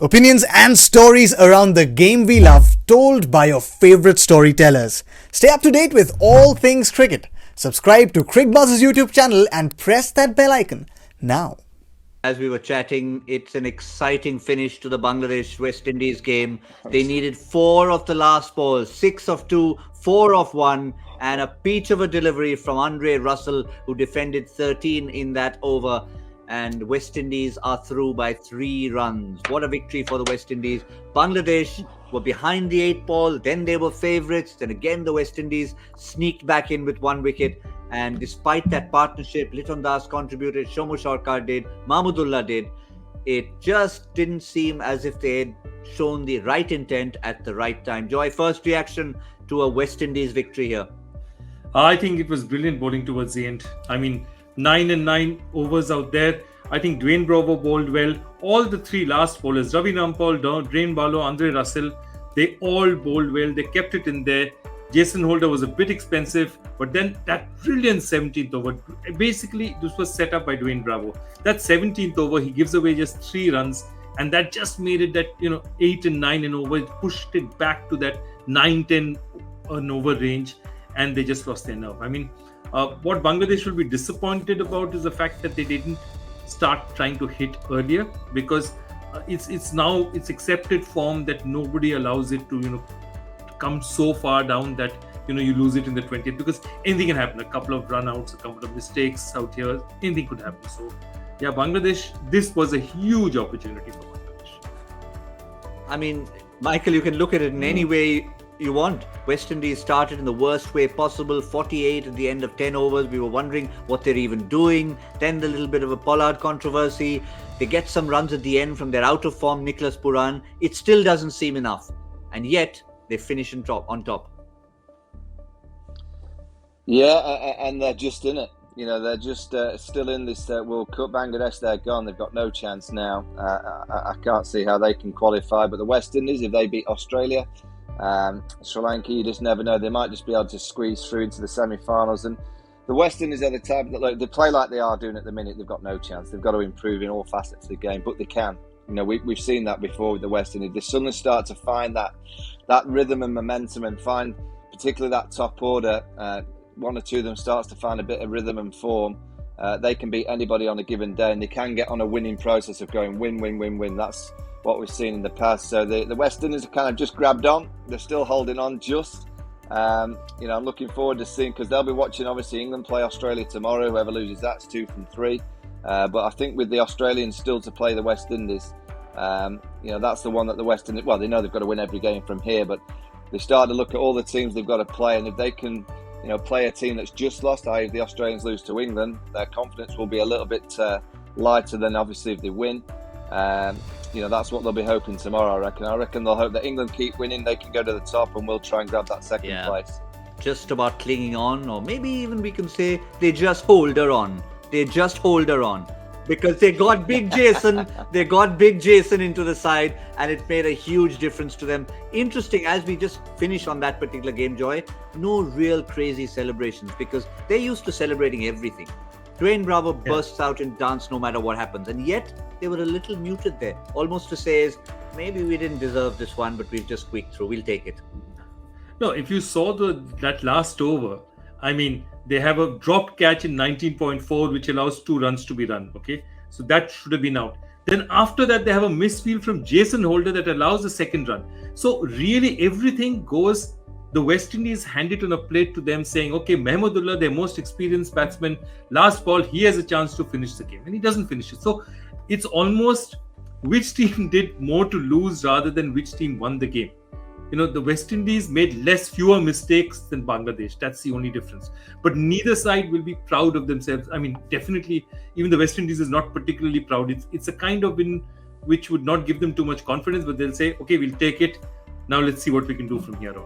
Opinions and stories around the game we love, told by your favorite storytellers. Stay up to date with all things cricket. Subscribe to Cricbuzz's YouTube channel and press that bell icon now. As we were chatting, it's an exciting finish to the Bangladesh-West Indies game. They needed 4 of the last balls, 6 of 2, 4 of 1, and a peach of a delivery from Andre Russell, who defended 13 in that over. And West Indies are through by 3 runs. What a victory for the West Indies. Bangladesh were behind the 8 ball, then they were favourites, then again the West Indies sneaked back in with 1 wicket. And despite that partnership, Liton Das contributed, Shomu Sarkar did, Mahmudullah did. It just didn't seem as if they had shown the right intent at the right time. Joy, first reaction to a West Indies victory here? I think it was brilliant bowling towards the end. 9 and 9 overs out there. I think Dwayne Bravo bowled well. All the 3 last bowlers, Ravi Rampal, Drain Barlow, Andre Russell, they all bowled well. They kept it in there. Jason Holder was a bit expensive, but then that brilliant 17th over, basically this was set up by Dwayne Bravo. That 17th over, he gives away just 3 runs, and that just made it that 8 and 9 and over. It pushed it back to that 9-10 and over range, and they just lost their nerve. What Bangladesh will be disappointed about is the fact that they didn't start trying to hit earlier, because it's now accepted form that nobody allows it to come so far down that you lose it in the 20th, because anything can happen. A couple of run outs, a couple of mistakes out here, anything could happen. So yeah, Bangladesh, this was a huge opportunity for Bangladesh. Michael, you can look at it in any way you want. West Indies started in the worst way possible, 48 at the end of 10 overs. We were wondering what they're even doing. Then the little bit of a Pollard controversy. They get some runs at the end from their out of form Nicholas Puran. It still doesn't seem enough, and yet they finish on top. Yeah, and they're just in it. They're just still in this World Cup. Bangladesh, they're gone. They've got no chance now. I can't see how they can qualify. But the West Indies, if they beat Australia, Sri Lanka, you just never know. They might just be able to squeeze through into the semi-finals. And the West Indies are the type that they play like they are doing at the minute. They've got no chance. They've got to improve in all facets of the game, but they can. We've seen that before with the West Indies. They suddenly start to find that rhythm and momentum, and find particularly that top order. 1 or 2 of them starts to find a bit of rhythm and form. They can beat anybody on a given day, and they can get on a winning process of going win, win, win, win. That's what we've seen in the past. So the West Indies have kind of just grabbed on. They're still holding on just. I'm looking forward to seeing, because they'll be watching obviously England play Australia tomorrow. Whoever loses, that's 2 from 3. But I think with the Australians still to play the West Indies, that's the one that the West Indies, well, they know they've got to win every game from here, but they start to look at all the teams they've got to play, and if they can play a team that's just lost, i.e. if the Australians lose to England, their confidence will be a little bit lighter than obviously if they win. That's what they'll be hoping tomorrow, I reckon they'll hope that England keep winning, they can go to the top, and we'll try and grab that second place. Just about clinging on, or maybe even we can say they just hold her on. Because they got Big Jason, into the side, and it made a huge difference to them. Interesting, as we just finish on that particular game, Joy, no real crazy celebrations, because they're used to celebrating everything. Dwayne Bravo bursts out in dance no matter what happens, and yet they were a little muted there, almost to say is, maybe we didn't deserve this one, but we've just squeaked through, we'll take it. No, if you saw that last over, they have a dropped catch in 19.4, which allows 2 runs to be run. Okay, so that should have been out. Then after that, they have a misfield from Jason Holder that allows the second run. So really, everything goes. The West Indies hand it on a plate to them, saying, okay, Mahmudullah, their most experienced batsman, last ball, he has a chance to finish the game, and he doesn't finish it. So it's almost which team did more to lose rather than which team won the game. The West Indies made fewer mistakes than Bangladesh. That's the only difference. But neither side will be proud of themselves. Definitely, even the West Indies is not particularly proud. It's a kind of win which would not give them too much confidence, but they'll say, okay, we'll take it. Now let's see what we can do from here on.